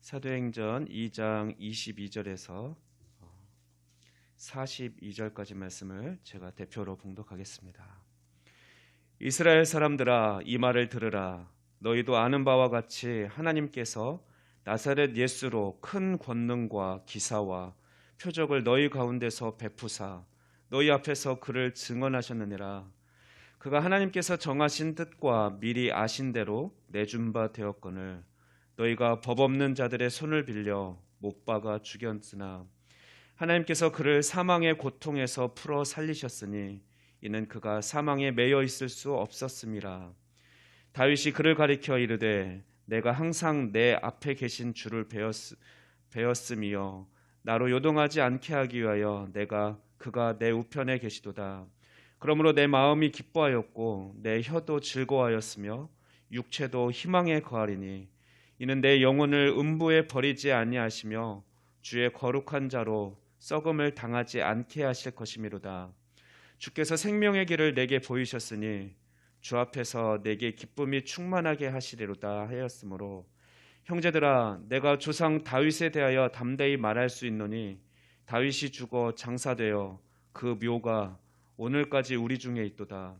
사도행전 2장 22절에서 42절까지 말씀을 제가 대표로 봉독하겠습니다. 이스라엘 사람들아, 이 말을 들으라. 너희도 아는 바와 같이 하나님께서 나사렛 예수로 큰 권능과 기사와 표적을 너희 가운데서 베푸사 너희 앞에서 그를 증언하셨느니라. 그가 하나님께서 정하신 뜻과 미리 아신 대로 내준 바 되었거늘 너희가 법 없는 자들의 손을 빌려 못 박아 죽였으나 하나님께서 그를 사망의 고통에서 풀어 살리셨으니 이는 그가 사망에 매여 있을 수 없었음이라. 다윗이 그를 가리켜 이르되 내가 항상 내 앞에 계신 주를 배웠음이요 나로 요동하지 않게 하기 위하여 그가 내 우편에 계시도다. 그러므로 내 마음이 기뻐하였고 내 혀도 즐거워하였으며 육체도 희망에 거하리니 이는 내 영혼을 음부에 버리지 아니하시며 주의 거룩한 자로 썩음을 당하지 않게 하실 것이미로다. 주께서 생명의 길을 내게 보이셨으니 주 앞에서 내게 기쁨이 충만하게 하시리로다 하였으므로 형제들아, 내가 조상 다윗에 대하여 담대히 말할 수 있노니 다윗이 죽어 장사되어 그 묘가 오늘까지 우리 중에 있도다.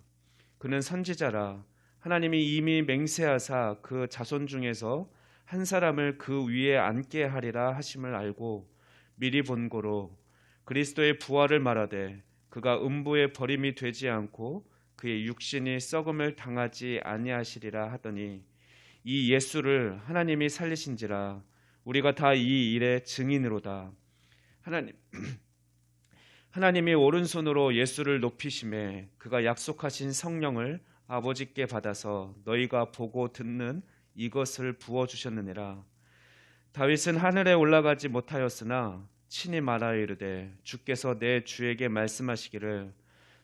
그는 선지자라. 하나님이 이미 맹세하사 그 자손 중에서 한 사람을 그 위에 앉게 하리라 하심을 알고 미리 본고로 그리스도의 부활을 말하되 그가 음부에 버림이 되지 않고 그의 육신이 썩음을 당하지 아니하시리라 하더니 이 예수를 하나님이 살리신지라. 우리가 다 이 일의 증인으로다. 하나님이 오른손으로 예수를 높이심에 그가 약속하신 성령을 아버지께 받아서 너희가 보고 듣는 이것을 부어주셨느니라. 다윗은 하늘에 올라가지 못하였으나 친히 말하여 이르되 주께서 내 주에게 말씀하시기를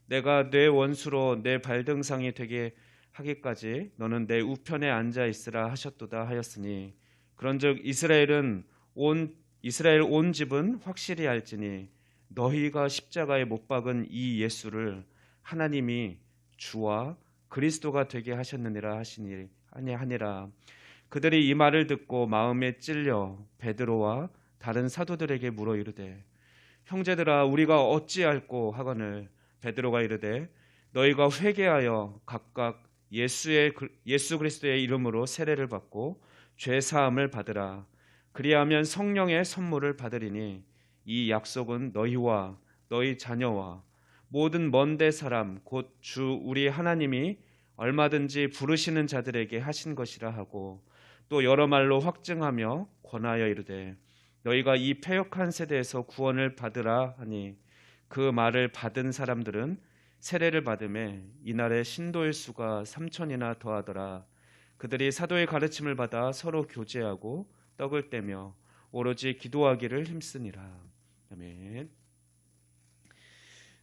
내가 내 원수로 내 발등상이 되게 하기까지 너는 내 우편에 앉아 있으라 하셨도다 하였으니 그런즉 이스라엘 온 집은 확실히 알지니 너희가 십자가에 못 박은 이 예수를 하나님이 주와 그리스도가 되게 하셨느니라 하니라. 그들이 이 말을 듣고 마음에 찔려 베드로와 다른 사도들에게 물어 이르되 형제들아, 우리가 어찌할꼬 하거늘 베드로가 이르되 너희가 회개하여 각각 예수 그리스도의 이름으로 세례를 받고 죄 사함을 받으라. 그리하면 성령의 선물을 받으리니 이 약속은 너희와 너희 자녀와 모든 먼데 사람 곧 주 우리 하나님이 얼마든지 부르시는 자들에게 하신 것이라 하고 또 여러 말로 확증하며 권하여 이르되 너희가 이 패역한 세대에서 구원을 받으라 하니 그 말을 받은 사람들은 세례를 받음에 이날의 신도의 수가 3,000이나 더하더라. 그들이 사도의 가르침을 받아 서로 교제하고 떡을 떼며 오로지 기도하기를 힘쓰니라. 아멘.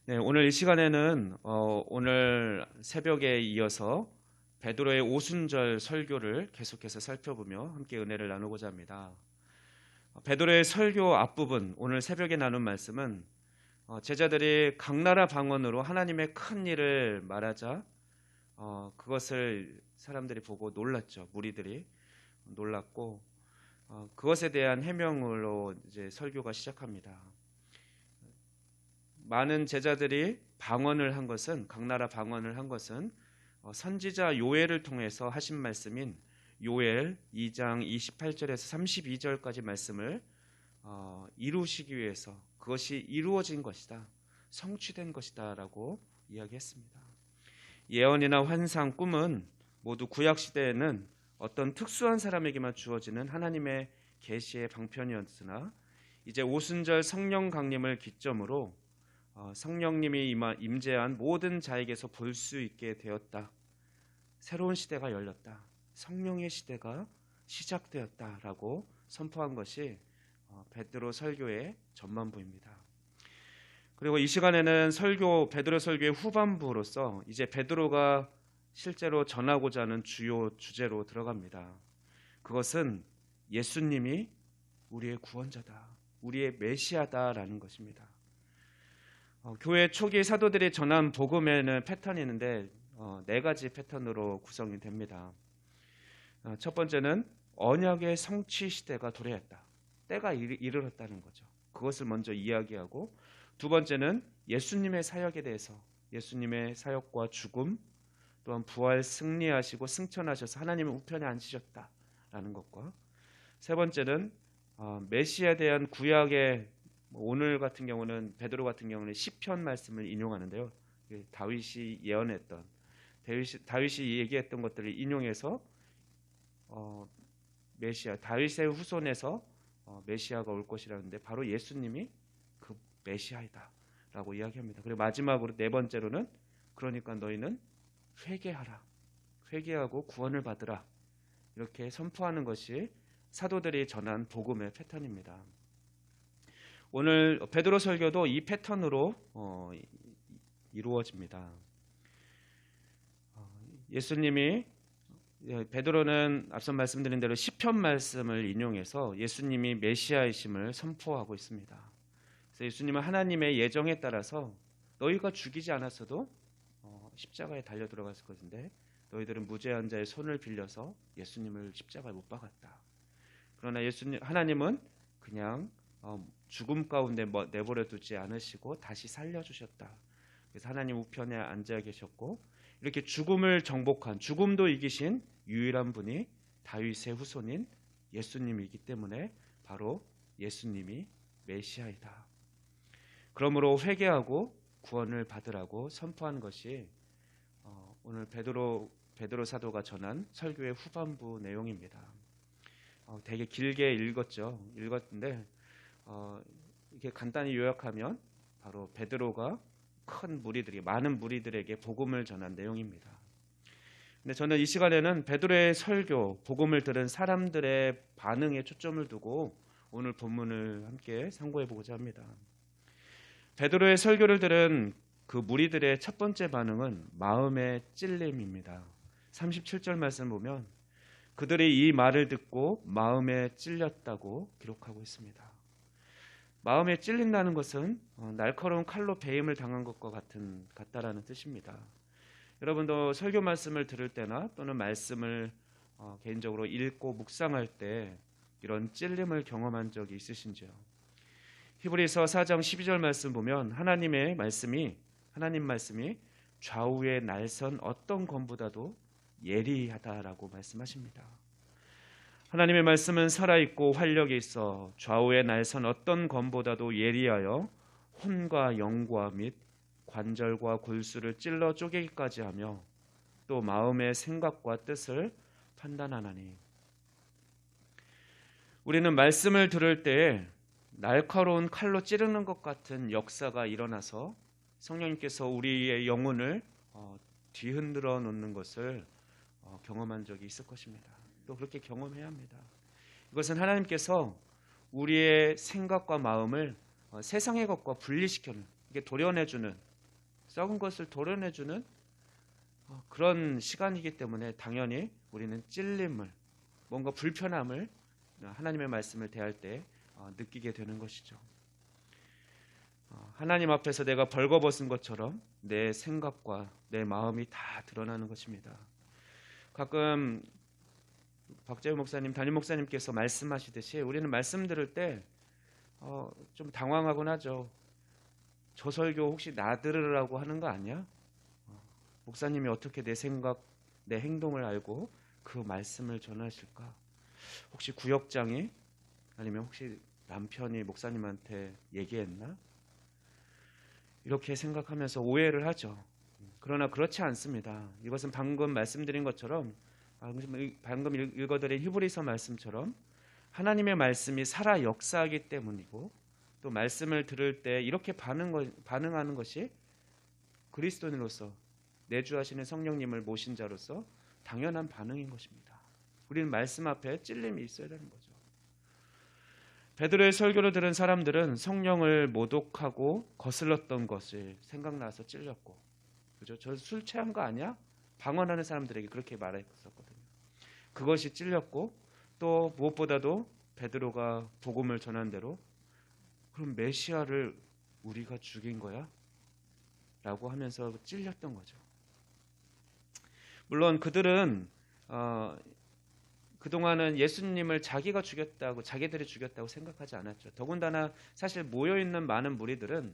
네, 오늘 이 시간에는 오늘 새벽에 이어서 베드로의 오순절 설교를 계속해서 살펴보며 함께 은혜를 나누고자 합니다. 베드로의 설교 앞부분, 오늘 새벽에 나눈 말씀은 제자들이 각 나라 방언으로 하나님의 큰 일을 말하자 그것을 사람들이 보고 놀랐죠. 무리들이 놀랐고 그것에 대한 해명으로 이제 설교가 시작합니다. 많은 제자들이 방언을 한 것은 각 나라 방언을 한 것은 선지자 요엘을 통해서 하신 말씀인 요엘 2장 28절에서 32절까지 말씀을 이루시기 위해서 그것이 이루어진 것이다, 성취된 것이다 라고 이야기했습니다. 예언이나 환상, 꿈은 모두 구약시대에는 어떤 특수한 사람에게만 주어지는 하나님의 계시의 방편이었으나 이제 오순절 성령 강림을 기점으로 성령님이 임재한 모든 자에게서 볼 수 있게 되었다. 새로운 시대가 열렸다. 성령의 시대가 시작되었다라고 선포한 것이 베드로 설교의 전반부입니다. 그리고 이 시간에는 베드로 설교의 후반부로서 이제 베드로가 실제로 전하고자 하는 주요 주제로 들어갑니다. 그것은 예수님이 우리의 구원자다, 우리의 메시아다라는 것입니다. 교회 초기 사도들이 전한 복음에는 패턴이 있는데 4가지 패턴으로 구성이 됩니다. 첫 번째는 언약의 성취 시대가 도래했다. 때가 이르렀다는 거죠. 그것을 먼저 이야기하고, 두 번째는 예수님의 사역에 대해서, 예수님의 사역과 죽음, 또한 부활 승리하시고 승천하셔서 하나님의 우편에 앉으셨다라는 것과, 세 번째는 메시아에 대한 구약의, 오늘 같은 경우는 베드로 같은 경우는 시편 말씀을 인용하는데요. 다윗이 예언했던, 다윗이 얘기했던 것들을 인용해서 메시아, 다윗의 후손에서 메시아가 올 것이라는데 바로 예수님이 그 메시아이다라고 이야기합니다. 그리고 마지막으로 네 번째로는, 그러니까 너희는 회개하라, 회개하고 구원을 받으라, 이렇게 선포하는 것이 사도들이 전한 복음의 패턴입니다. 오늘 베드로 설교도 이 패턴으로 이루어집니다. 예수님이, 베드로는 앞서 말씀드린 대로 시편 말씀을 인용해서 예수님이 메시아이심을 선포하고 있습니다. 그래서 예수님은 하나님의 예정에 따라서 너희가 죽이지 않았어도 십자가에 달려 들어갔을 것인데 너희들은 무죄한 자의 손을 빌려서 예수님을 십자가에 못 박았다. 그러나 하나님은 그냥 죽음 가운데 내버려 두지 않으시고 다시 살려주셨다. 그래서 하나님 우편에 앉아 계셨고, 이렇게 죽음을 정복한, 죽음도 이기신 유일한 분이 다윗의 후손인 예수님이기 때문에 바로 예수님이 메시아이다. 그러므로 회개하고 구원을 받으라고 선포한 것이 오늘 베드로 사도가 전한 설교의 후반부 내용입니다. 되게 길게 읽었는데 이렇게 간단히 요약하면 바로 베드로가 많은 무리들에게 복음을 전한 내용입니다. 근데 저는 이 시간에는 베드로의 설교, 복음을 들은 사람들의 반응에 초점을 두고 오늘 본문을 함께 상고해 보고자 합니다. 베드로의 설교를 들은 그 무리들의 첫 번째 반응은 마음의 찔림입니다. 37절 말씀 보면 그들이 이 말을 듣고 마음에 찔렸다고 기록하고 있습니다. 마음에 찔린다는 것은 날카로운 칼로 배임을 당한 것과 같다라는 뜻입니다. 여러분도 설교 말씀을 들을 때나 또는 말씀을 개인적으로 읽고 묵상할 때 이런 찔림을 경험한 적이 있으신지요? 히브리서 4장 12절 말씀 보면 하나님 말씀이 좌우에 날선 어떤 검보다도 예리하다라고 말씀하십니다. 하나님의 말씀은 살아있고 활력이 있어 좌우에 날선 어떤 검보다도 예리하여 혼과 영과 및 관절과 골수를 찔러 쪼개기까지 하며 또 마음의 생각과 뜻을 판단하나니. 우리는 말씀을 들을 때 날카로운 칼로 찌르는 것 같은 역사가 일어나서 성령님께서 우리의 영혼을 뒤흔들어 놓는 것을 경험한 적이 있을 것입니다. 또 그렇게 경험해야 합니다. 이것은 하나님께서 우리의 생각과 마음을 세상의 것과 분리시켜는, 이게 도려내주는, 썩은 것을 도려내주는 그런 시간이기 때문에 당연히 우리는 찔림을, 뭔가 불편함을 하나님의 말씀을 대할 때 느끼게 되는 것이죠. 하나님 앞에서 내가 벌거벗은 것처럼 내 생각과 내 마음이 다 드러나는 것입니다. 가끔 박재우 목사님, 담임 목사님께서 말씀하시듯이 우리는 말씀 들을 때 좀 당황하곤 하죠. 저 설교 혹시 나 들으라고 하는 거 아니야? 목사님이 어떻게 내 생각, 내 행동을 알고 그 말씀을 전하실까? 혹시 구역장이, 아니면 혹시 남편이 목사님한테 얘기했나? 이렇게 생각하면서 오해를 하죠. 그러나 그렇지 않습니다. 이것은 방금 말씀드린 것처럼, 방금 읽어드린 히브리서 말씀처럼 하나님의 말씀이 살아 역사하기 때문이고, 또 말씀을 들을 때 이렇게 반응하는 것이 그리스도인으로서, 내주하시는 성령님을 모신 자로서 당연한 반응인 것입니다. 우리는 말씀 앞에 찔림이 있어야 되는 거죠. 베드로의 설교를 들은 사람들은 성령을 모독하고 거슬렀던 것이 생각나서 찔렸고, 그죠? 저 술 취한 거 아니야? 방언하는 사람들에게 그렇게 말했었거든요. 그것이 찔렸고, 또 무엇보다도 베드로가 복음을 전한 대로 그럼 메시아를 우리가 죽인 거야? 라고 하면서 찔렸던 거죠. 물론 그들은 그동안은 예수님을 자기들이 죽였다고 생각하지 않았죠. 더군다나 사실 모여있는 많은 무리들은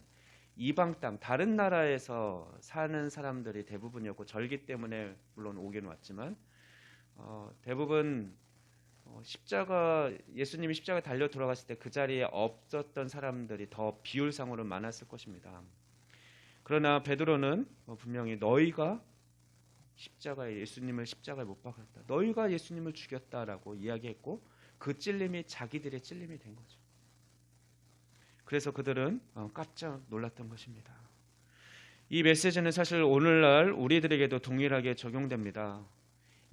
이방 땅, 다른 나라에서 사는 사람들이 대부분이었고 절기 때문에 물론 오긴 왔지만 대부분 예수님이 십자가 달려 돌아갔을 때 그 자리에 없었던 사람들이 더 비율상으로 많았을 것입니다. 그러나 베드로는 분명히 너희가 예수님을 십자가에 못 박았다, 너희가 예수님을 죽였다라고 이야기했고 그 찔림이 자기들의 찔림이 된 거죠. 그래서 그들은 깜짝 놀랐던 것입니다. 이 메시지는 사실 오늘날 우리들에게도 동일하게 적용됩니다.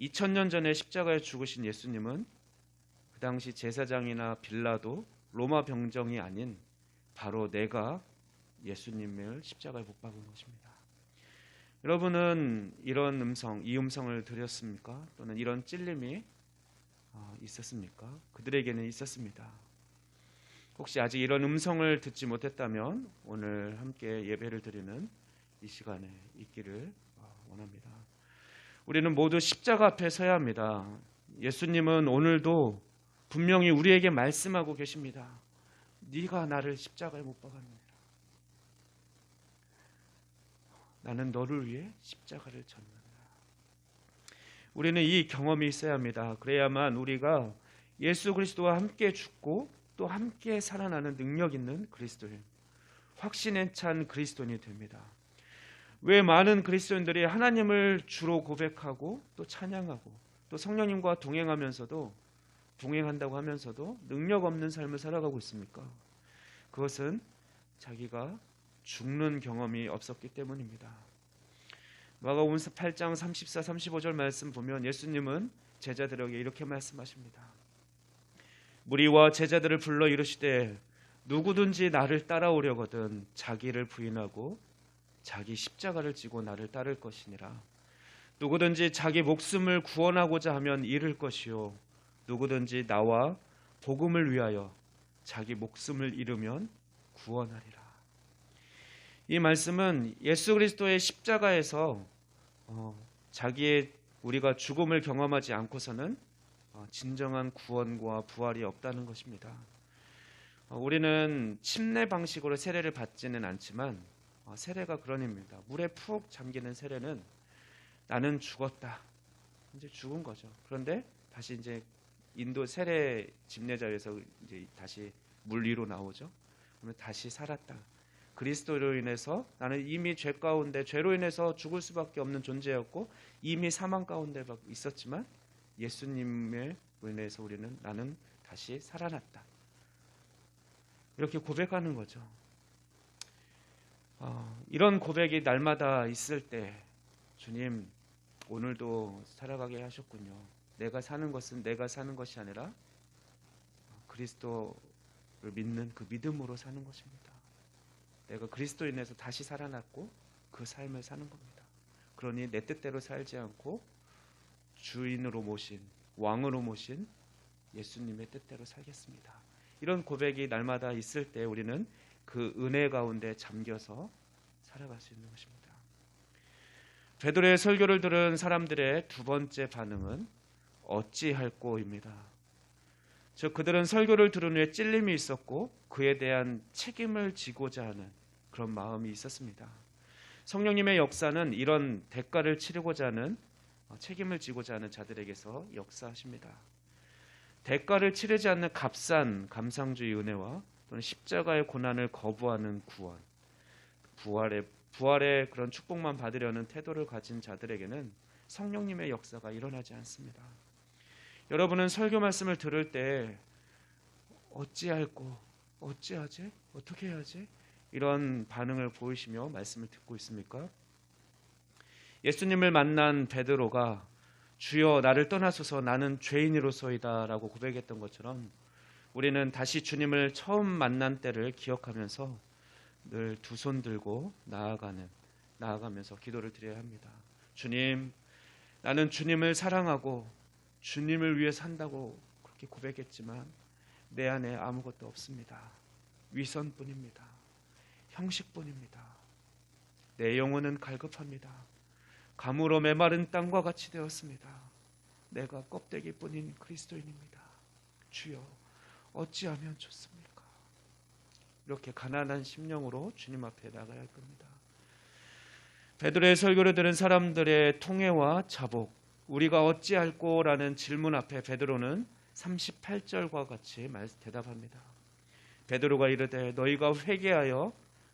2000년 전에 십자가에 죽으신 예수님은 그 당시 제사장이나 빌라도 로마 병정이 아닌 바로 내가 예수님을 십자가에 못 박은 것입니다. 여러분은 이런 이 음성을 들었습니까? 또는 이런 찔림이 있었습니까? 그들에게는 있었습니다. 혹시 아직 이런 음성을 듣지 못했다면 오늘 함께 예배를 드리는 이 시간에 있기를 원합니다. 우리는 모두 십자가 앞에 서야 합니다. 예수님은 오늘도 분명히 우리에게 말씀하고 계십니다. 네가 나를 십자가에 못 박았느니라. 나는 너를 위해 십자가를 졌느니라. 우리는 이 경험이 있어야 합니다. 그래야만 우리가 예수 그리스도와 함께 죽고 또 함께 살아나는 능력 있는 그리스도인, 확신에 찬 그리스도인이 됩니다. 왜 많은 그리스도인들이 하나님을 주로 고백하고 또 찬양하고 또 성령님과 동행한다고 하면서도 능력 없는 삶을 살아가고 있습니까? 그것은 자기가 죽는 경험이 없었기 때문입니다. 마가복음 8장 34, 35절 말씀 보면 예수님은 제자들에게 이렇게 말씀하십니다. 무리와 제자들을 불러 이르시되 누구든지 나를 따라오려거든 자기를 부인하고 자기 십자가를 지고 나를 따를 것이니라. 누구든지 자기 목숨을 구원하고자 하면 잃을 것이요 누구든지 나와 복음을 위하여 자기 목숨을 잃으면 구원하리라. 이 말씀은 예수 그리스도의 십자가에서 우리가 죽음을 경험하지 않고서는 진정한 구원과 부활이 없다는 것입니다. 우리는 침례 방식으로 세례를 받지는 않지만 세례가 그런 의미입니다. 물에 푹 잠기는 세례는 나는 죽었다, 이제 죽은 거죠. 그런데 다시 이제 인도 세례 집례자에서 이제 다시 물 위로 나오죠. 그러면 다시 살았다. 그리스도로 인해서 나는 이미 죄로 인해서 죽을 수밖에 없는 존재였고 이미 사망 가운데 있었지만 예수님의 인해서 나는 다시 살아났다. 이렇게 고백하는 거죠. 이런 고백이 날마다 있을 때 주님 오늘도 살아가게 하셨군요. 내가 사는 것은 내가 사는 것이 아니라 그리스도를 믿는 그 믿음으로 사는 것입니다. 내가 그리스도인에서 다시 살아났고 그 삶을 사는 겁니다. 그러니 내 뜻대로 살지 않고 주인으로 모신, 왕으로 모신 예수님의 뜻대로 살겠습니다. 이런 고백이 날마다 있을 때 우리는 그 은혜 가운데 잠겨서 살아갈 수 있는 것입니다. 베드로의 설교를 들은 사람들의 두 번째 반응은 어찌할꼬입니다. 즉 그들은 설교를 들은 후에 찔림이 있었고 그에 대한 책임을 지고자 하는 그런 마음이 있었습니다. 성령님의 역사는 이런 대가를 치르고자 하는 책임을 지고자 하는 자들에게서 역사하십니다. 대가를 치르지 않는 값싼 감상주의 은혜와 또는 십자가의 고난을 거부하는 구원, 부활의 그런 축복만 받으려는 태도를 가진 자들에게는 성령님의 역사가 일어나지 않습니다. 여러분은 설교 말씀을 들을 때 어찌할꼬, 어찌하지? 어떻게 해야지? 이런 반응을 보이시며 말씀을 듣고 있습니까? 예수님을 만난 베드로가 주여 나를 떠나소서 나는 죄인으로서이다 라고 고백했던 것처럼 우리는 다시 주님을 처음 만난 때를 기억하면서 늘 두 손 들고 나아가면서 기도를 드려야 합니다. 주님, 나는 주님을 사랑하고 주님을 위해 산다고 그렇게 고백했지만 내 안에 아무것도 없습니다. 위선뿐입니다. 형식뿐입니다. 내 영혼은 갈급합니다. 가물어 메마른 땅과 같이 되었습니다. 내가 껍데기뿐인 그리스도인입니다. 주여 어찌하면 좋습니까? 이렇게 가난한 심령으로 주님 앞에 나가야 할 겁니다. 베드로의 설교를 들은 사람들의 통회와 자복, 우리가 어찌할꼬라는 질문 앞에 베드로는 38절과 같이 대답합니다. 베드로가 이르되 너희가 회개하여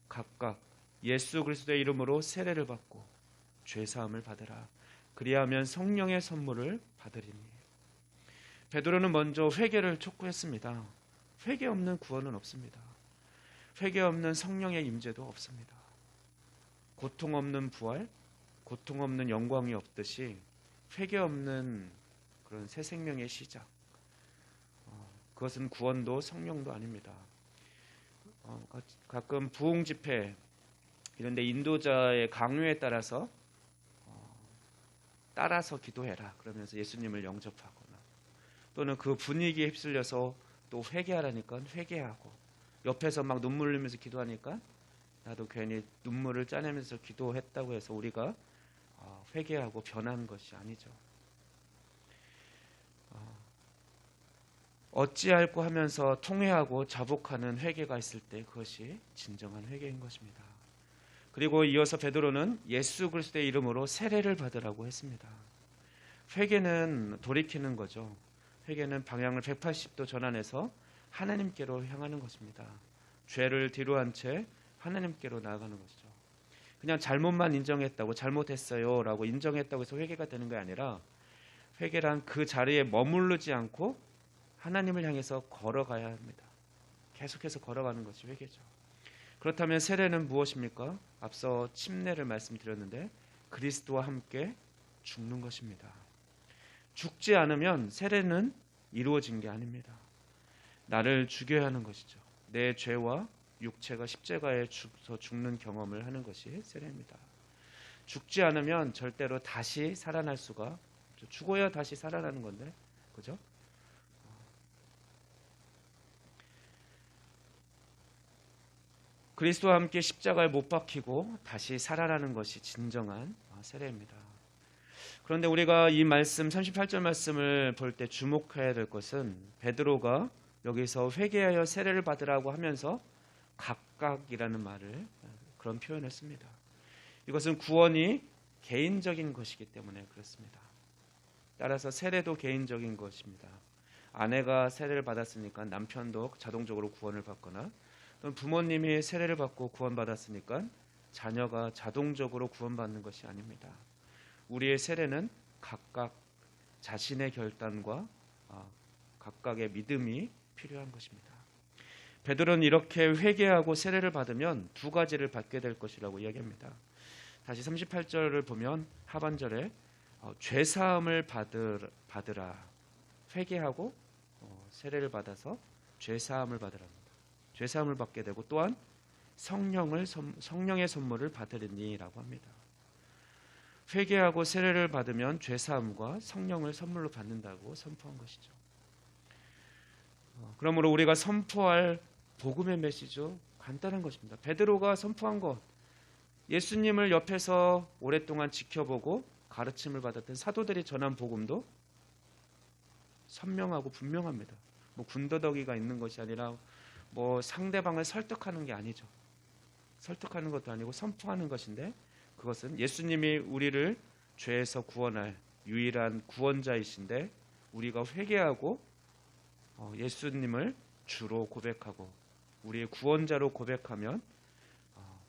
각각 예수 그리스도의 이름으로 세례를 받고 죄사함을 받으라. 그리하면 성령의 선물을 받으리니. 베드로는 먼저 회개를 촉구했습니다. 회개 없는 구원은 없습니다. 회개 없는 성령의 임재도 없습니다. 고통 없는 부활, 고통 없는 영광이 없듯이 회개 없는 그런 새 생명의 시작, 그것은 구원도 성령도 아닙니다. 가끔 부흥 집회 이런 데 인도자의 강요에 따라서 기도해라 그러면서 예수님을 영접하거나, 또는 그 분위기에 휩쓸려서 또 회개하라니까 회개하고, 옆에서 막 눈물 흘리면서 기도하니까 나도 괜히 눈물을 짜내면서 기도했다고 해서 우리가 회개하고 변한 것이 아니죠. 어찌할꼬 하면서 통회하고 자복하는 회개가 있을 때 그것이 진정한 회개인 것입니다. 그리고 이어서 베드로는 예수 그리스도의 이름으로 세례를 받으라고 했습니다. 회개는 돌이키는 거죠. 회개는 방향을 180도 전환해서 하나님께로 향하는 것입니다. 죄를 뒤로한 채 하나님께로 나아가는 것이죠. 그냥 잘못만 인정했다고, 잘못했어요 라고 인정했다고 해서 회개가 되는 게 아니라, 회개란 그 자리에 머무르지 않고 하나님을 향해서 걸어가야 합니다. 계속해서 걸어가는 것이 회개죠. 그렇다면 세례는 무엇입니까? 앞서 침례를 말씀드렸는데 그리스도와 함께 죽는 것입니다. 죽지 않으면 세례는 이루어진 게 아닙니다. 나를 죽여야 하는 것이죠. 내 죄와 육체가 십자가에 죽는 경험을 하는 것이 세례입니다. 죽지 않으면 절대로 다시 살아날 수가 없죠. 죽어야 다시 살아나는 건데, 그죠? 그리스도와 함께 십자가에 못 박히고 다시 살아나는 것이 진정한 세례입니다. 그런데 우리가 이 말씀 38절 말씀을 볼 때 주목해야 될 것은, 베드로가 여기서 회개하여 세례를 받으라고 하면서 각각이라는 말을, 그런 표현을 씁니다. 이것은 구원이 개인적인 것이기 때문에 그렇습니다. 따라서 세례도 개인적인 것입니다. 아내가 세례를 받았으니까 남편도 자동적으로 구원을 받거나, 또는 부모님이 세례를 받고 구원받았으니까 자녀가 자동적으로 구원받는 것이 아닙니다. 우리의 세례는 각각 자신의 결단과 각각의 믿음이 필요한 것입니다. 베드로는 이렇게 회개하고 세례를 받으면 두 가지를 받게 될 것이라고 이야기합니다. 다시 38절을 보면 하반절에 죄사함을 받으라. 회개하고 세례를 받아서 죄사함을 받으랍니다. 죄사함을 받게 되고, 또한 성령의 선물을 받으리니라고 합니다. 회개하고 세례를 받으면 죄사함과 성령을 선물로 받는다고 선포한 것이죠. 그러므로 우리가 선포할 복음의 메시지도 간단한 것입니다. 베드로가 선포한 것, 예수님을 옆에서 오랫동안 지켜보고 가르침을 받았던 사도들이 전한 복음도 선명하고 분명합니다. 군더더기가 있는 것이 아니라 상대방을 설득하는 게 아니죠. 설득하는 것도 아니고 선포하는 것인데, 그것은 예수님이 우리를 죄에서 구원할 유일한 구원자이신데, 우리가 회개하고 예수님을 주로 고백하고 우리의 구원자로 고백하면,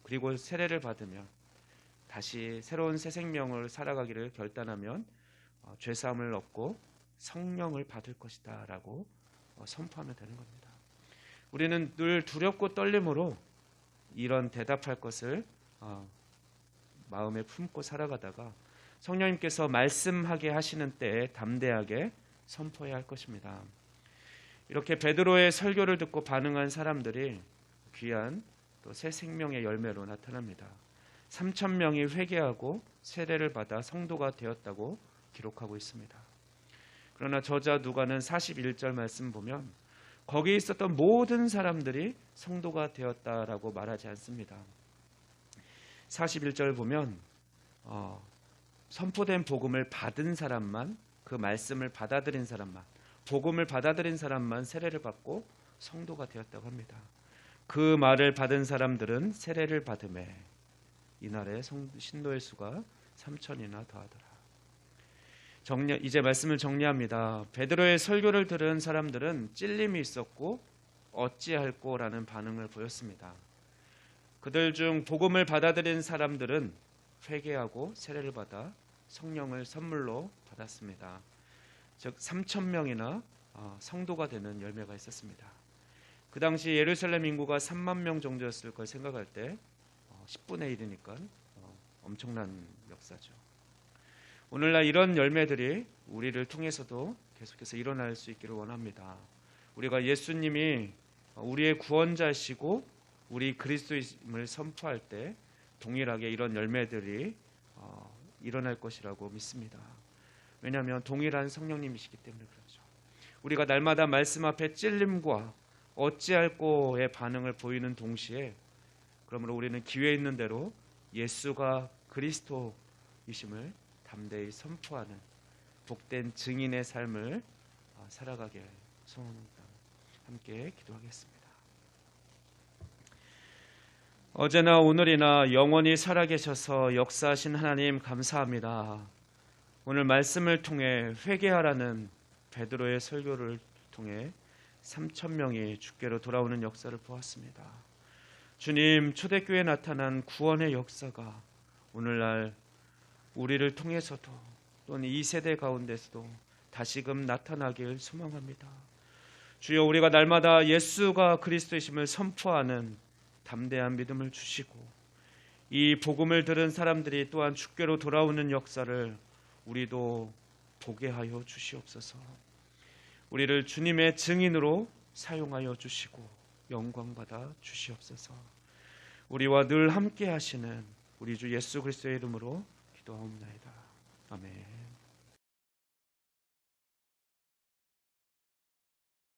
그리고 세례를 받으면, 다시 새로운 새 생명을 살아가기를 결단하면 죄사함을 얻고 성령을 받을 것이다 라고 선포하면 되는 겁니다. 우리는 늘 두렵고 떨림으로 이런 대답할 것을 마음에 품고 살아가다가 성령님께서 말씀하게 하시는 때에 담대하게 선포해야 할 것입니다. 이렇게 베드로의 설교를 듣고 반응한 사람들이 귀한 또 새 생명의 열매로 나타납니다. 3,000명이 회개하고 세례를 받아 성도가 되었다고 기록하고 있습니다. 그러나 저자 누가는 41절 말씀 보면 거기 있었던 모든 사람들이 성도가 되었다라고 말하지 않습니다. 41절 보면 선포된 복음을 받은 사람만 그 말씀을 받아들인 사람만, 복음을 받아들인 사람만 세례를 받고 성도가 되었다고 합니다. 그 말을 받은 사람들은 세례를 받음에 이날에 신도의 수가 3,000이나 더하더라. 이제 말씀을 정리합니다. 베드로의 설교를 들은 사람들은 찔림이 있었고 어찌할꼬라는 반응을 보였습니다. 그들 중 복음을 받아들인 사람들은 회개하고 세례를 받아 성령을 선물로 받았습니다. 즉 3,000명이나 성도가 되는 열매가 있었습니다. 그 당시 예루살렘 인구가 3만 명 정도였을 걸 생각할 때 10분의 1이니까 엄청난 역사죠. 오늘날 이런 열매들이 우리를 통해서도 계속해서 일어날 수 있기를 원합니다. 우리가 예수님이 우리의 구원자시고 우리 그리스도임을 선포할 때 동일하게 이런 열매들이 일어날 것이라고 믿습니다. 왜냐하면 동일한 성령님이시기 때문에 그렇죠. 우리가 날마다 말씀 앞에 찔림과 어찌할꼬의 반응을 보이는 동시에 그러므로 우리는 기회 있는 대로 예수가 그리스도이심을 담대히 선포하는 복된 증인의 삶을 살아가게 소원합니다. 함께 기도하겠습니다. 어제나 오늘이나 영원히 살아계셔서 역사하신 하나님 감사합니다. 오늘 말씀을 통해 회개하라는 베드로의 설교를 통해 3,000명이 주께로 돌아오는 역사를 보았습니다. 주님, 초대교회에 나타난 구원의 역사가 오늘날 우리를 통해서도 또는 이 세대 가운데서도 다시금 나타나길 소망합니다. 주여, 우리가 날마다 예수가 그리스도이심을 선포하는 담대한 믿음을 주시고 이 복음을 들은 사람들이 또한 주께로 돌아오는 역사를 우리도 보게 하여 주시옵소서. 우리를 주님의 증인으로 사용하여 주시고 영광받아 주시옵소서. 우리와 늘 함께 하시는 우리 주 예수 그리스도의 이름으로 기도하옵나이다. 아멘.